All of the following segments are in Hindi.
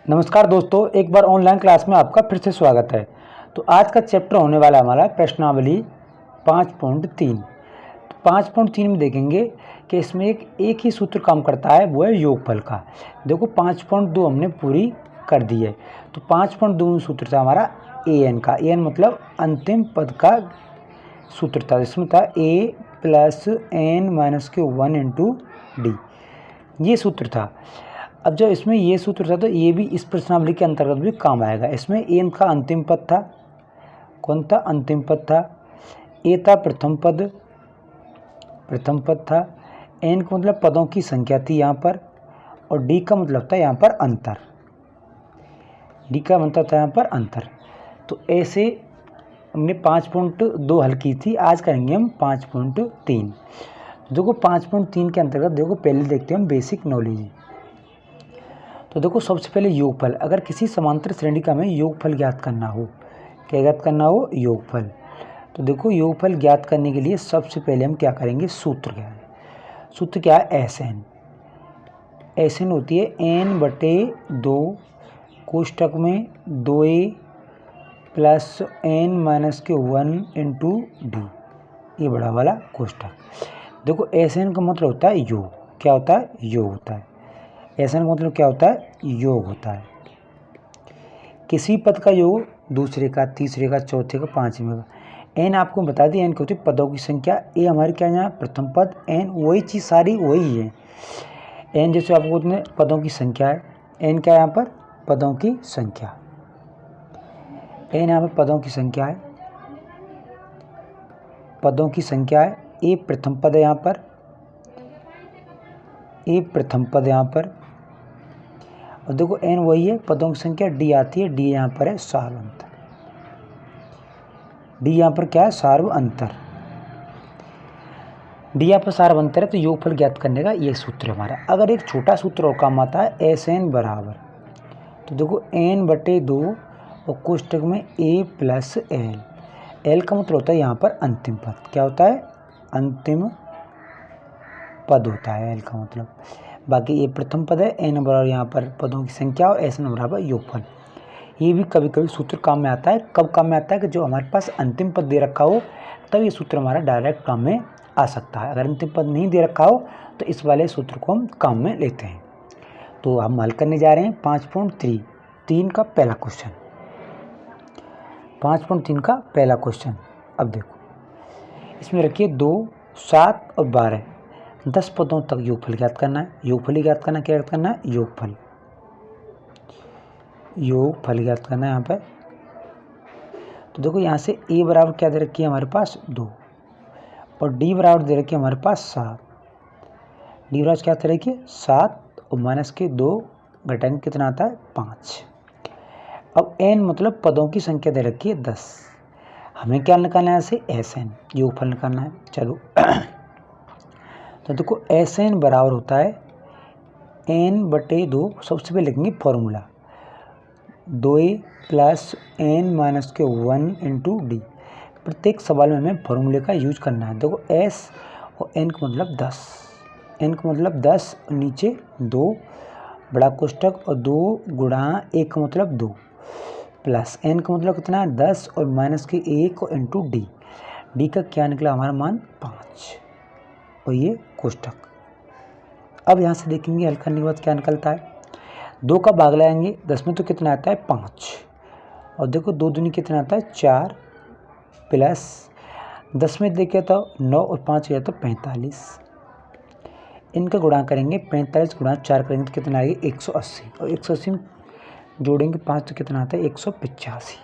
नमस्कार दोस्तों, एक बार ऑनलाइन क्लास में आपका फिर से स्वागत है। तो आज का चैप्टर होने वाला हमारा प्रश्नावली 5.3। तो 5.3 में देखेंगे कि इसमें एक ही सूत्र काम करता है, वो है योगफल का। देखो 5.2 हमने पूरी कर दी है। तो 5.2 में सूत्र था हमारा an का। an मतलब अंतिम पद का सूत्र था, जिसमें था a + n-1 × d, ये सूत्र था। अब जब इसमें ये सूत्र था तो ये भी इस प्रश्नावली के अंतर्गत भी काम आएगा। इसमें एन का अंतिम पद था, कौन था? अंतिम पद था। ए था प्रथम पद था। एन का मतलब पदों की संख्या थी यहाँ पर, और डी का मतलब था यहाँ पर अंतर। डी का मतलब था यहाँ पर अंतर। तो ऐसे हमने 5.2 हल की थी। आज करेंगे हम 5.3। देखो 5.3 के अंतर्गत देखो पहले देखते हैं हम बेसिक नॉलेज। तो देखो सबसे पहले योगफल। अगर किसी समांतर श्रेणी का हमें योगफल ज्ञात करना हो, क्या ज्ञात करना हो? योगफल। तो देखो योगफल ज्ञात करने के लिए सबसे पहले हम क्या करेंगे? सूत्र क्या है? सूत्र क्या है? SN। SN होती है n/2 कोष्टक में 2a + n-1 × d, ये बड़ा वाला कोष्टक। देखो SN का मतलब होता है योग। क्या होता है? योग होता है। SN का मतलब क्या होता है? योग होता है। किसी पद का योग दूसरे का, तीसरे का, चौथे का, पांचवें का। n आपको बता दी, n क्या होती है? पदों की संख्या। ए हमारी क्या है यहाँ? प्रथम पद। n वही चीज़, सारी वही है। n जैसे आपको उतने पदों की संख्या है। n क्या है यहाँ पर? पदों की संख्या। n यहाँ पर पदों की संख्या है, पदों की संख्या है। ए प्रथम पद है यहाँ पर, ए प्रथम पद यहाँ पर। और देखो n वही है, पदों की संख्या। d आती है, d यहाँ पर है सार्व अंतर। d यहाँ पर क्या है? सार्व अंतर। d यहाँ पर सार्व अंतर है, तो योगफल ज्ञात करने का ये सूत्र है हमारा। अगर एक छोटा सूत्र और काम आता है, SN बराबर, तो देखो n/2 और कोष्टक में a + l। l का मतलब होता है यहाँ पर अंतिम पद। क्या होता है? अंतिम पद होता है l का मतलब। बाकी ये प्रथम पद है, n बराबर यहाँ पर पदों की संख्या, और SN बराबर योगफल। ये भी कभी कभी सूत्र काम में आता है। कब काम में आता है? कि जो हमारे पास अंतिम पद दे रखा हो, तब ये सूत्र हमारा डायरेक्ट काम में आ सकता है। अगर अंतिम पद नहीं दे रखा हो तो इस वाले सूत्र को हम काम में लेते हैं। तो हम हल करने जा रहे हैं 5.3 का पहला क्वेश्चन। 5.3 का पहला क्वेश्चन। अब देखो इसमें रखिए 2, 7 और 12, 10 पदों तक योगफल ज्ञात करना है। योगफल ही ज्ञात करना, क्या ज्ञात करना है? योगफल। योगफल ज्ञात करना है यहाँ पर। तो देखो यहाँ से a बराबर क्या दे रखी है हमारे पास? 2, और d बराबर दे रखी है हमारे पास 7। d बराबर क्या दे रखी है? 7, और -2 घटाएंगे कितना आता है? 5। अब n मतलब पदों की संख्या दे रखी है 10। हमें क्या निकालना है? यहाँ से SN, योगफल निकालना है। चलो तो देखो SN बराबर होता है n/2। सबसे पहले लिखेंगे फॉर्मूला, 2a + n-1 × d। प्रत्येक सवाल में हमें फॉर्मूले का यूज करना है। देखो s और n का मतलब 10, n का मतलब 10, नीचे 2 बड़ा कोष्टक, और 2 × 1 का मतलब 2, प्लस n का मतलब कितना है? 10, और -1 और × d। d का क्या निकला हमारा मान? 5, और ये कोष्टक। अब यहाँ से देखेंगे हल करने के बाद क्या निकलता है। 2 का भाग लगाएंगे 10 में तो कितना आता है? 5, और देखो 2 दूनी कितना आता है? 4, प्लस 10 में देखिए तो 9 और 5 गया तो 45। इनका गुणा करेंगे, 45 × 4 करेंगे तो कितना आएगा? 180, और 180 में जोड़ेंगे 5 तो कितना आता है? 185।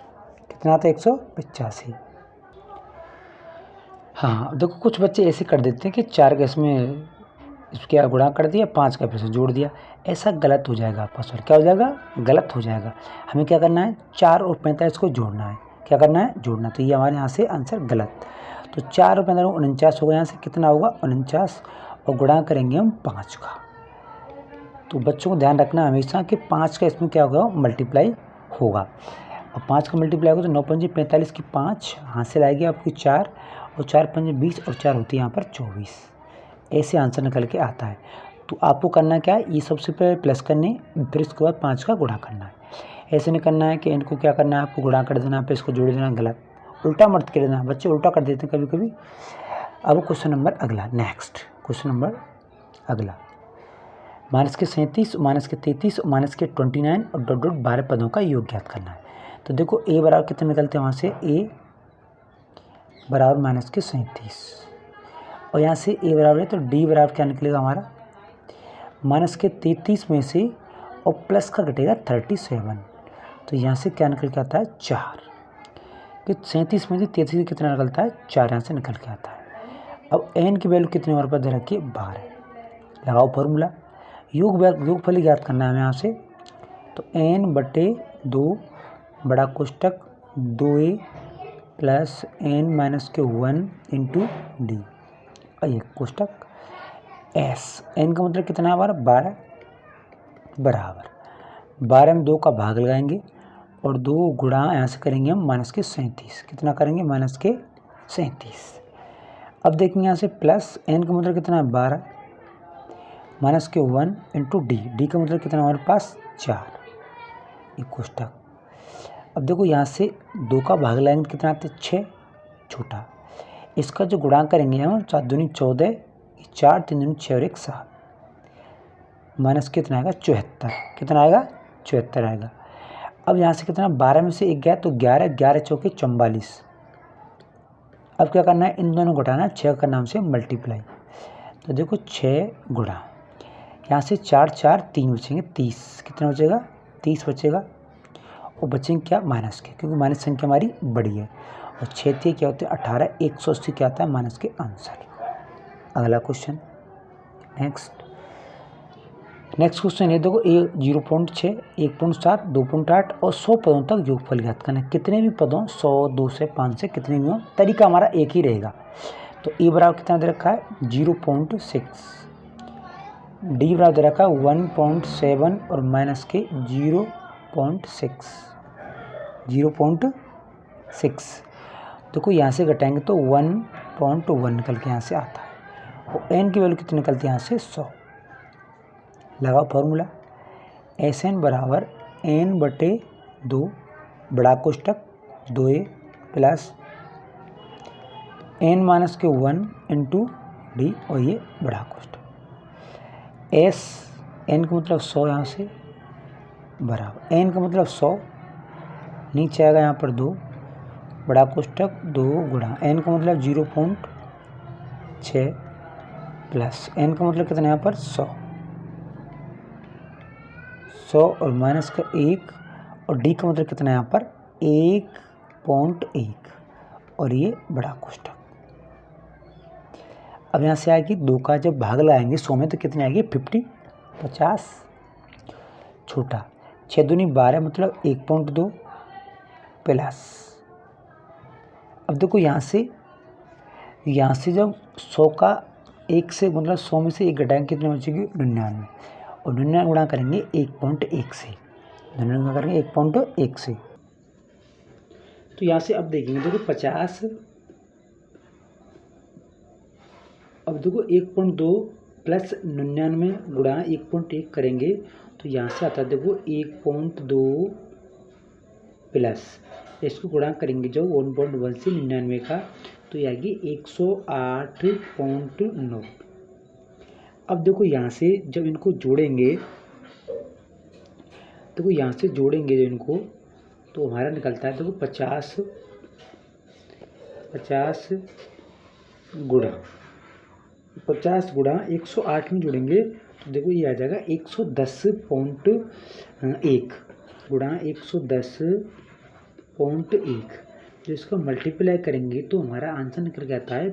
कितना आता है? 185। हाँ देखो कुछ बच्चे ऐसे कर देते हैं कि 4 का इसमें इसके गुणा कर दिया, 5 का फिर से जोड़ दिया। ऐसा गलत हो जाएगा आपका सवाल। क्या हो जाएगा? गलत हो जाएगा। हमें क्या करना है? 4 और 45 को जोड़ना है। क्या करना है? जोड़ना। तो ये हमारे यहाँ से आंसर गलत। तो 4 और 45 49 होगा। यहाँ से कितना होगा? 49, और गुणा करेंगे हम 5 का। तो बच्चों को ध्यान रखना हमेशा कि 5 का इसमें क्या होगा? मल्टीप्लाई होगा। और 5 का मल्टीप्लाई होगा तो 9 पंजे 45 की 5 हासिल आएगी आपकी 4, और 4 पंजे 20, और 4 होती है यहाँ पर 24। ऐसे आंसर निकल के आता है। तो आपको करना क्या है, ये सबसे पहले प्लस करने, फिर इसके बाद 5 का गुणा करना है। ऐसे नहीं करना है कि इनको क्या करना है, आपको गुणा कर देना, फिर इसको जोड़ देना, गलत, उल्टा मत कर देना, बच्चे उल्टा कर देते हैं कभी कभी। अब क्वेश्चन नंबर अगला, नेक्स्ट क्वेश्चन नंबर अगला, -37, -33, -29 और डॉट डॉट 12 पदों का योग ज्ञात करना है। तो देखो a बराबर कितने निकलते हैं वहाँ से, a बराबर -37 और यहाँ से a बराबर है तो d बराबर क्या निकलेगा हमारा, -33 में से और प्लस का घटेगा 37, तो यहाँ से क्या निकल के आता है 4, कि 37 में से 33 कितना निकलता है 4, यहाँ से निकल के आता है। अब n की वैल्यू कितने हमारे पास दे रखी है 12, लगाओ फॉर्मूला, योगफल ज्ञात करना है हमें यहाँ से। तो n/2 बड़ा कोष्टक 2a plus n-1 into D और ये कोष्टक s, n का मतलब कितना है हमारा 12, बराबर 12 में 2 का भाग लगाएंगे और 2 गुणा यहाँ से करेंगे हम -37, कितना करेंगे -37। अब देखेंगे यहाँ से प्लस n का मतलब कितना है 12 -1 इंटू डी का मतलब कितना हमारे पास 4, ये कोष्टक। अब देखो यहाँ से 2 का भाग लगाएंगे कितना आते 6, छोटा, इसका जो गुणा करेंगे हम 4 दूनी 14, 4 3 दूनी 6 और 1 7, माइनस कितना आएगा 74, कितना आएगा 74 आएगा। अब यहाँ से कितना 12 में से 1 गया तो 11, 11 चौके 44। अब क्या करना है, इन दोनों घटाना, 6 का नाम से मल्टीप्लाई, तो देखो 6 गुणा, यहाँ से 4 4 3 बचेंगे 30, कितना बचेगा 30 बचेगा, और बचेंगे क्या माइनस के, क्योंकि माइनस संख्या हमारी बड़ी है, और 6 क्या होते हैं 18, 180 क्या आता है माइनस के आंसर। अगला क्वेश्चन, नेक्स्ट क्वेश्चन है, देखो 0.6, 1.7, 2.8 और 100 पदों तक योगफल ज्ञात करना है। कितने भी पदों 100, 2 से 5 से कितने भी हो, तरीका हमारा एक ही रहेगा। तो ए बराबर कितना दे रखा है 0.6, डी बराबर दे रखा है 1.7 और माइनस के 0.6। देखो यहाँ से घटाएंगे तो 1.1 निकल के यहाँ से आता है, और एन की वैल्यू कितनी निकलती है यहाँ से 100। लगाओ फॉर्मूला, SN बराबर n/2 बड़ा कोष्टक 2a plus n-1 into D और ये बड़ा कोष्टक, n का मतलब 100 यहाँ से बराबर n का मतलब 100, नीचे आएगा यहाँ पर 2 बड़ा कोष्टक 2 गुणा n का मतलब 0.6 प्लस n का मतलब कितना यहाँ पर 100 और माइनस का 1 और d का मतलब कितना यहाँ पर 1.1 और ये बड़ा कोष्टक। अब यहाँ से आएगी 2 का जब भाग लगाएंगे 100 में तो कितनी आएगी 50, छोटा 6 दूनी 12 मतलब 1.2 प्लस, अब देखो यहाँ से जब 100 का 1 से मतलब 100 में से 1 घटाएंगे कितने बचेगी 99, और 99 गुणा करेंगे 1.1 से, 99 गुणा करेंगे 1.1 से। तो यहाँ से अब देखेंगे देखो 50, अब देखो 1.2 प्लस 99 गुणा 1.1 करेंगे तो यहाँ से आता है देखो 1.2 प्लस, इसको गुणा करेंगे जो 1.1 से 99 का तो ये आएगी 108.9। अब देखो यहाँ से जब इनको जोड़ेंगे, देखो यहाँ से जोड़ेंगे जो इनको तो हमारा निकलता है देखो 50 गुणा 108 में जोड़ेंगे तो देखो ये आ जाएगा 110.1 गुणा 110.1, जो इसको मल्टीप्लाई करेंगे तो हमारा आंसर निकल के आता है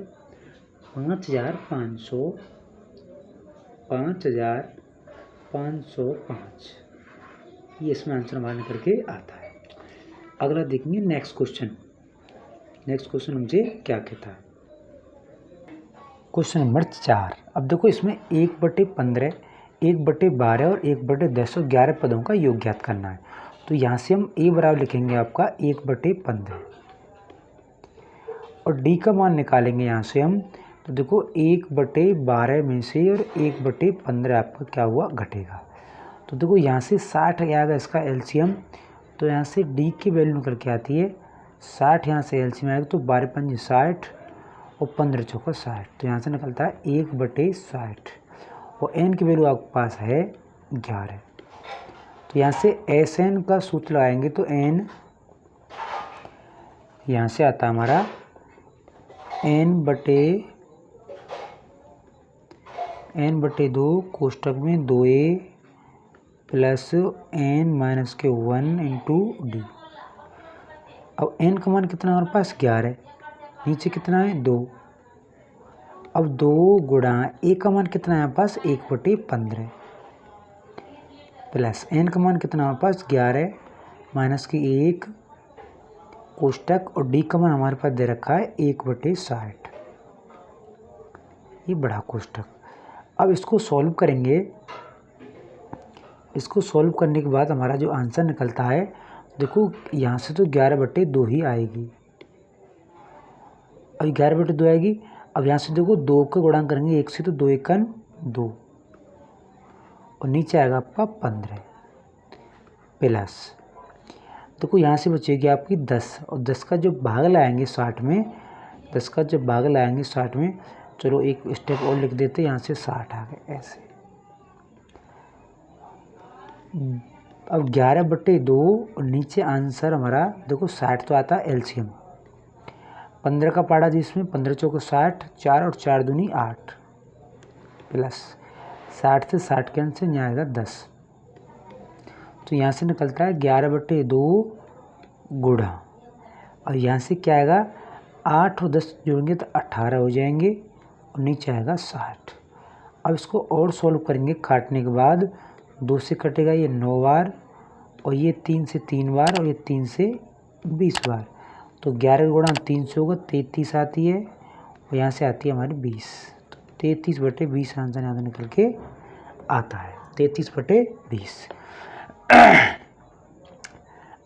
5505, ये इसमें आंसर हमारा निकल के आता है। अगला देखेंगे नेक्स्ट क्वेश्चन मुझे क्या कहता है, क्वेश्चन नंबर 4। अब देखो इसमें 1/15, 1/12 और 1/10 और 11 पदों का योग ज्ञात करना है। तो यहाँ से हम a बराबर लिखेंगे आपका 1/15 और d का मान निकालेंगे यहाँ से हम, तो तो देखो 1/12 में से और 1/15 आपका क्या हुआ, घटेगा। तो देखो यहाँ से 60 आएगा इसका एलसीएम, तो यहाँ से डी की वैल्यू निकल के आती है 60, यहाँ से एलसीएम आएगा तो 12×5 60 और 15×4 60, तो यहाँ से निकलता है 1/60 और एन की वैल्यू आपके पास है 11। तो यहाँ से एस एन का सूत्र लगाएंगे तो एन यहाँ से आता है हमारा n/2 कोष्टक में 2a plus n-1 into D. अब n का मान कितना हमारे पास 11, नीचे कितना है 2, अब 2 गुणा a का मान कितना है हमारे पास 1/15 प्लस n का मान कितना हमारे पास 11 माइनस की 1 कोष्टक और d का मान हमारे पास दे रखा है 1/60, ये बड़ा कोष्टक। अब इसको सॉल्व करेंगे, इसको सॉल्व करने के बाद हमारा जो आंसर निकलता है, देखो यहाँ से तो 11/2 ही आएगी, अब 11/2 आएगी। अब यहाँ से देखो 2 का गुणा करेंगे 1 से तो 2 × 1 2 और नीचे आएगा आपका 15 प्लस, देखो यहाँ से बचेगी आपकी 10 और 10 का जो भाग लाएंगे 60 में, 10 का जब भाग लाएंगे 60 में, चलो एक स्टेप और लिख देते, यहाँ से 60 आ गए ऐसे। अब 11/2 और नीचे आंसर हमारा देखो 60 तो आता है एलसीएम, 15 का पाड़ा जिसमें 15×4 60, 4 और 4 दूनी 8 प्लस 60 से 60 कैंसिल यहाँ आएगा 10, तो यहाँ से निकलता है 11/2 गुणा, और यहाँ से क्या आएगा 8 और 10 जोड़ेंगे तो 18 हो जाएंगे और नीचे आएगा 60। अब इसको और सॉल्व करेंगे, काटने के बाद 2 से कटेगा ये 9 बार और ये 3 से 3 बार और ये 3 से 20 बार, तो 11 गुणा 3 से होगा 33 आती है और यहाँ से आती है हमारी 20, तो 33/20 आंसर यहाँ से निकल के आता है 33/20।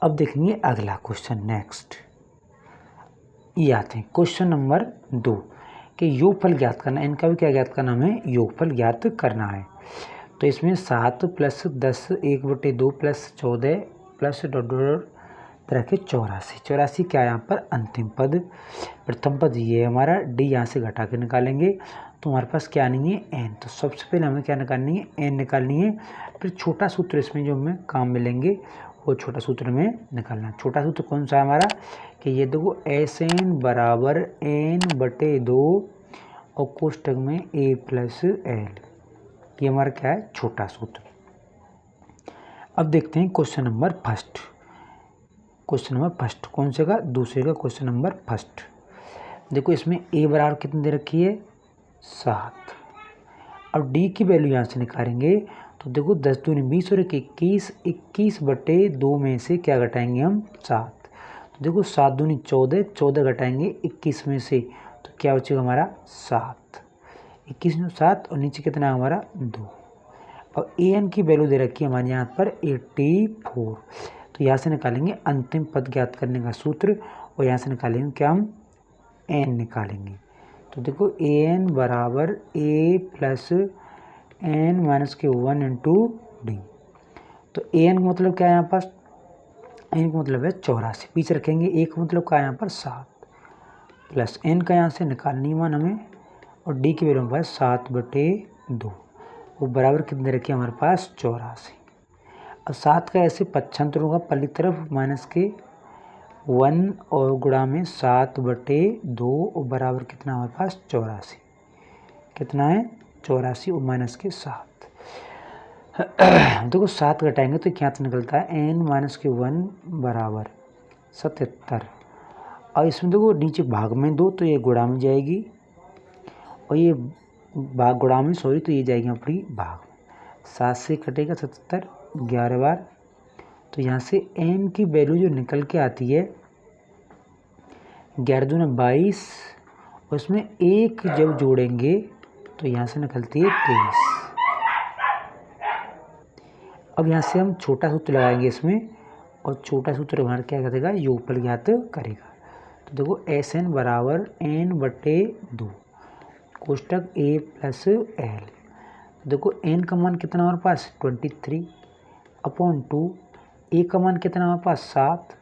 अब देखेंगे अगला क्वेश्चन, नेक्स्ट ये आते हैं क्वेश्चन नंबर 2 कि योगफल ज्ञात करना, इनका भी क्या ज्ञात करना, हमें योगफल ज्ञात करना है। तो इसमें 7 प्लस 10 1/2 प्लस 14 प्लस तरह के 84 क्या है यहाँ पर अंतिम पद, प्रथम पद ये है हमारा, डी यहाँ से घटा के निकालेंगे तो हमारे पास क्या नहीं है एन, तो सबसे पहले हमें क्या निकालनी है एन निकालनी है, फिर छोटा सूत्र इसमें जो हमें काम मिलेंगे वो छोटा सूत्र में निकालना है। छोटा सूत्र कौन सा है हमारा कि ये देखो एस एन बराबर n/2 और कोष्टक में a प्लस एल, ये हमारा क्या है छोटा सूत्र। अब देखते हैं question number first, question number first कौन से का, दूसरे का क्वेश्चन नंबर फर्स्ट। देखो इसमें a बराबर कितनी दे रखी है 7, अब d की वैल्यू यहाँ से निकालेंगे तो देखो 10 दूनी 20 और 21, 21/2 में से क्या घटाएंगे हम 7, तो देखो 7 दूनी 14, 14 घटाएंगे 21 में से तो क्या बचेगा हमारा 7, 21 में 7 और नीचे कितना है हमारा 2। और an की वैल्यू दे रखी है हमारे यहाँ पर 84, तो यहाँ से निकालेंगे अंतिम पद ज्ञात करने का सूत्र और यहाँ से निकालेंगे क्या हम n निकालेंगे। तो देखो an बराबर a plus n-1 into D, तो an का मतलब क्या है यहाँ पास, n का मतलब है 84, पीछे रखेंगे a का मतलब क्या है यहाँ पर 7 प्लस n का यहाँ से निकालनी मान हमें और d की वैल्यू हमारे पास 7/2, वो बराबर कितने रखिए हमारे पास 84। अब 7 का ऐसे पक्षांतर होगा पहली तरफ माइनस के 1 और गुणा में 7/2 और बराबर कितना हमारे पास 84, कितना है 84 और माइनस के 7। देखो 7 घटाएंगे तो क्या निकलता है n-1 बराबर 77, और इसमें देखो नीचे भाग में 2 तो ये गुणा में जाएगी और ये भाग गुणा में सॉरी तो ये जाएगी अपनी भाग, 7 से कटेगा 77 11 बार, तो यहाँ से n की वैल्यू जो निकल के आती है 11 दूना 22 और इसमें 1 जब जोड़ेंगे तो यहाँ से निकलती है 23। अब यहाँ से हम छोटा सूत्र लगाएंगे इसमें और छोटा सूत्र हमारा क्या करेगा योगफल ज्ञात करेगा। तो देखो एस एन बराबर n/2 कोष्टक ए प्लस एल। देखो एन का मान कितना हमारे पास 23/2, ए का मान कितना हमारे पास 7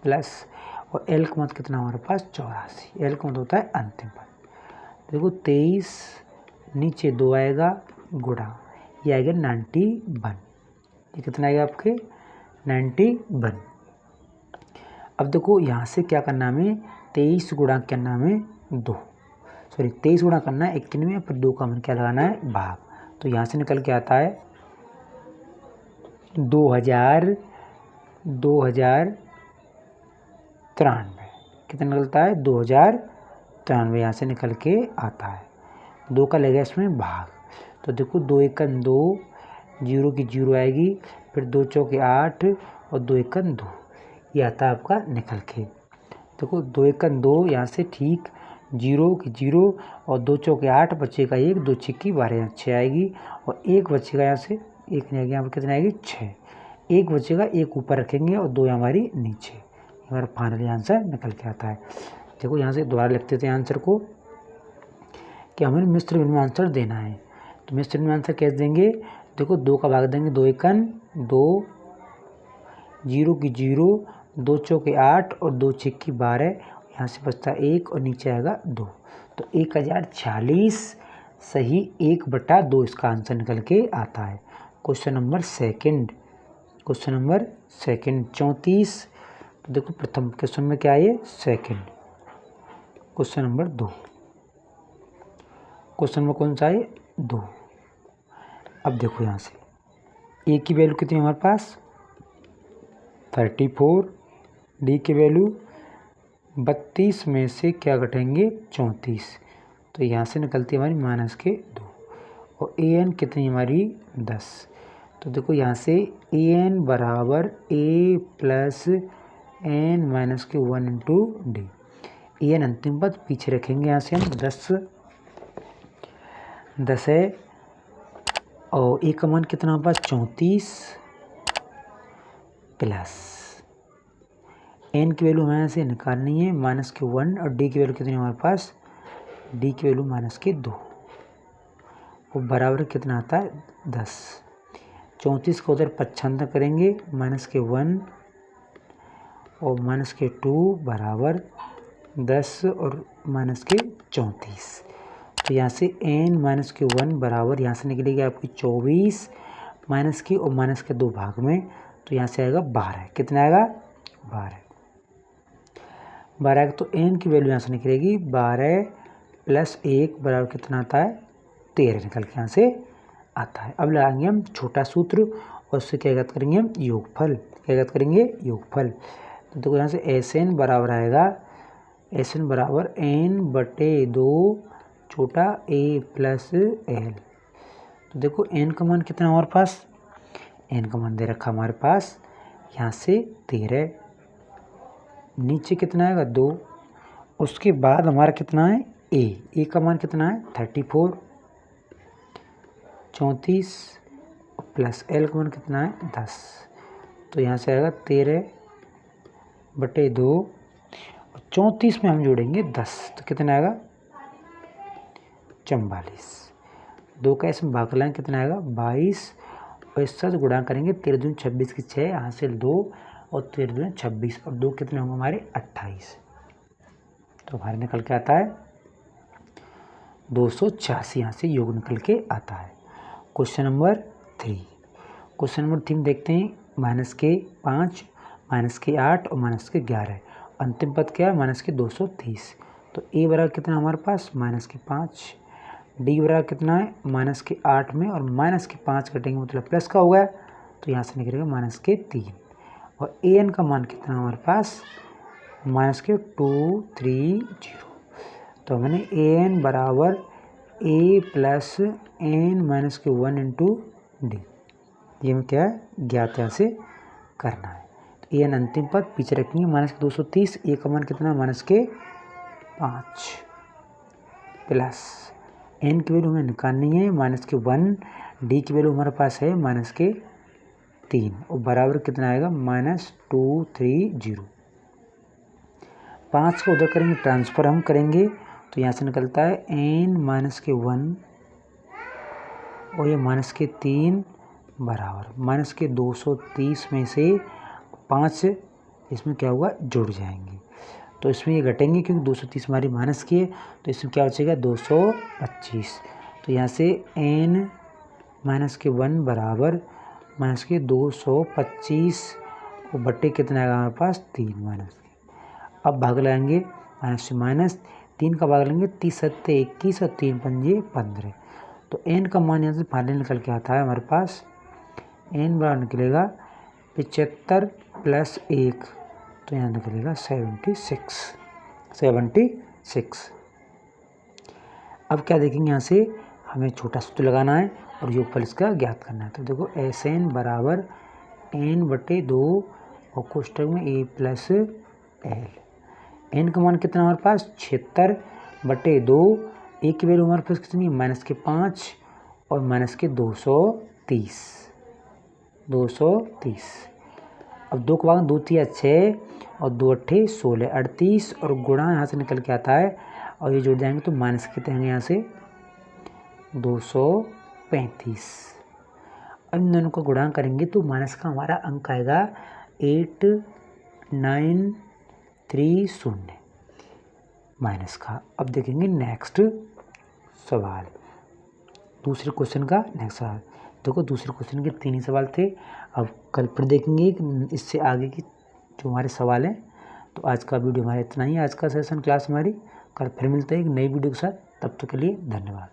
प्लस और एल का मान कितना हमारे पास 84। एल का मान होता है अंतिम पद। देखो 23 नीचे 2 आएगा गुणा, ये आएगा 91। ये कितना आएगा आपके 91। अब देखो यहाँ से क्या करना हमें, 23 गुणा करना हमें 2, सॉरी 23 गुणा करना है 91, फिर 2 का मान क्या लगाना है भाग। तो यहाँ से निकल के आता है 2093। कितना निकलता है 2093, यहाँ से निकल के आता है। 2 का लगेगा इसमें भाग। तो देखो 2 एकन 2, 0 की 0 आएगी, फिर 2 चौके 8 और 2 एकन 2, ये आता है आपका निकल के। देखो 2 एकन 2, यहाँ से ठीक 0 की 0 और 2 चौके 8, बचेगा 1, 2 छिक्की 12, 6 आएगी और 1 बचेगा यहाँ से, 1 नहीं आएगी, यहाँ पर कितना आएगी 6। 1 बचेगा, 1 ऊपर रखेंगे और 2 हमारी नीचे। हमारा फाइनली आंसर निकल के आता है। देखो यहाँ से दोबारा लिखते थे आंसर को कि हमें मिश्र भिन्न में आंसर देना है। तो मिश्र भिन्न में आंसर कैसे देंगे, देखो 2 का भाग देंगे 2 एकन 2, 0 की 0, 2 चौके 8 और 2 छिक्की 12, यहाँ से बचता 1 और नीचे आएगा 2। तो 1046 सही 1/2 इसका आंसर निकल के आता है। Question number second 34। तो देखो प्रथम क्वेश्चन में क्या है, ये second. Question number 2, question number कौन सा है 2। अब देखो यहाँ से ए की वैल्यू कितनी है हमारे पास 34, डी की वैल्यू 32 में से क्या घटेंगे 34, तो यहाँ से निकलती है हमारी -2 और ए एन कितनी हमारी 10। तो देखो यहाँ से ए एन बराबर ए plus N -1 into D. A N अंतिम पद पीछे रखेंगे, यहाँ से हम 10 है और ए का मान कितना हमारे पास 34 प्लस एन की वैल्यू हमें यहाँ से निकालनी है -1 और डी की वैल्यू कितनी हमारे पास, डी की वैल्यू -2 और बराबर कितना आता है 10। 34 को उधर पच्छांतर करेंगे -1 और -2 बराबर 10 और -34। तो यहाँ से n -1 बराबर यहाँ से निकलेगी आपकी 24 -की और -2 भाग में, तो यहाँ से आएगा 12। कितना आएगा 12 तो n की वैल्यू यहाँ से निकलेगी 12 + 1 बराबर कितना आता है 13 निकल के यहाँ से आता है। अब लगाएंगे हम छोटा सूत्र और उससे क्या ज्ञात करेंगे हम योगफल। क्या ज्ञात करेंगे योगफल। तो देखो यहाँ से Sn बराबर आएगा, Sn बराबर n/2 छोटा a प्लस l। तो देखो n का मान कितना हमारे पास, n का मान दे रखा हमारे पास यहाँ से 13, नीचे कितना आएगा 2, उसके बाद हमारा कितना है a का मान कितना है 34 प्लस l का मान कितना है 10। तो यहाँ से आएगा 13/2 और 34 में हम जोड़ेंगे 10, तो कितना आएगा 44। 2 का इसमें भाग लाएंगे कितना आएगा 22 और इस साथ गुणा करेंगे 13 दूनी 26 की 6 हासिल 2 और 13 दूनी 26 और 2 कितने होंगे हमारे 28। तो हमारे निकल के आता है 286, यहाँ से योग निकल के आता है। क्वेश्चन नंबर 3 देखते हैं -5 -8 और -11। अंतिम पद क्या है -230। तो a बराबर कितना हमारे पास -5, डी बराबर कितना है -8 में और -5 कटेंगे मतलब प्लस का होगा, तो यहाँ से निकलेगा -3 और ए एन का मान कितना हमारे पास -230। तो मैंने ए एन बराबर a plus n -1 into D, ये में क्या है ज्ञात यहाँ से करना है। तो ए एन अंतिम पद पीछे रखेंगे -230, ए का मान कितना -5 प्लस n की वैल्यू हमें निकालनी है -1, डी की वैल्यू हमारे पास है -3 और बराबर कितना आएगा -230। 5 को उधर करेंगे ट्रांसफ़र हम करेंगे तो यहाँ से निकलता है n माइनस के 1 और ये माइनस के 3 बराबर माइनस के 230 में से 5 इसमें क्या होगा जुड़ जाएंगे, तो इसमें ये घटेंगे क्योंकि 230 हमारी माइनस की है, तो इसमें क्या बचेगा 225। तो यहाँ से n माइनस के 1 बराबर माइनस के 225 और बट्टे कितना आएगा हमारे पास 3 माइनस के। अब भाग लगाएंगे माइनस से माइनस, 3 का भाग लेंगे 30 सत्ते 21 और 3 पंजे 15। तो n का मान यहाँ से फाइनल निकल के आता है हमारे पास, n बराबर निकलेगा 75 प्लस 1, तो यहाँ निकलेगा 76। अब क्या देखेंगे, यहाँ से हमें छोटा सूत्र लगाना है और योगफल इसका ज्ञात करना है। तो देखो SN बराबर n/2 और कोष्ठक में a प्लस l। n का मान कितना हमारे पास 76/2, a की वैल्यू हमारे पास कितनी माइनस के 5 और माइनस के 230। अब 2 का भाग 2 3 6 और 2 8 16 38 और गुणा यहाँ से निकल के आता है और ये जोड़ जाएंगे तो माइनस कितने होंगे यहाँ से 235। अब इन दोनों को गुणा करेंगे तो माइनस का हमारा अंक आएगा 8930 माइनस का। अब देखेंगे नेक्स्ट सवाल, दूसरे क्वेश्चन का नेक्स्ट सवाल। देखो दूसरे क्वेश्चन के 3 ही सवाल थे, अब कल फिर देखेंगे इससे आगे की जो हमारे सवाल हैं। तो आज का वीडियो हमारा इतना ही, आज का सेशन क्लास हमारी, कल फिर मिलते हैं एक नई वीडियो के साथ, तब तक के लिए धन्यवाद।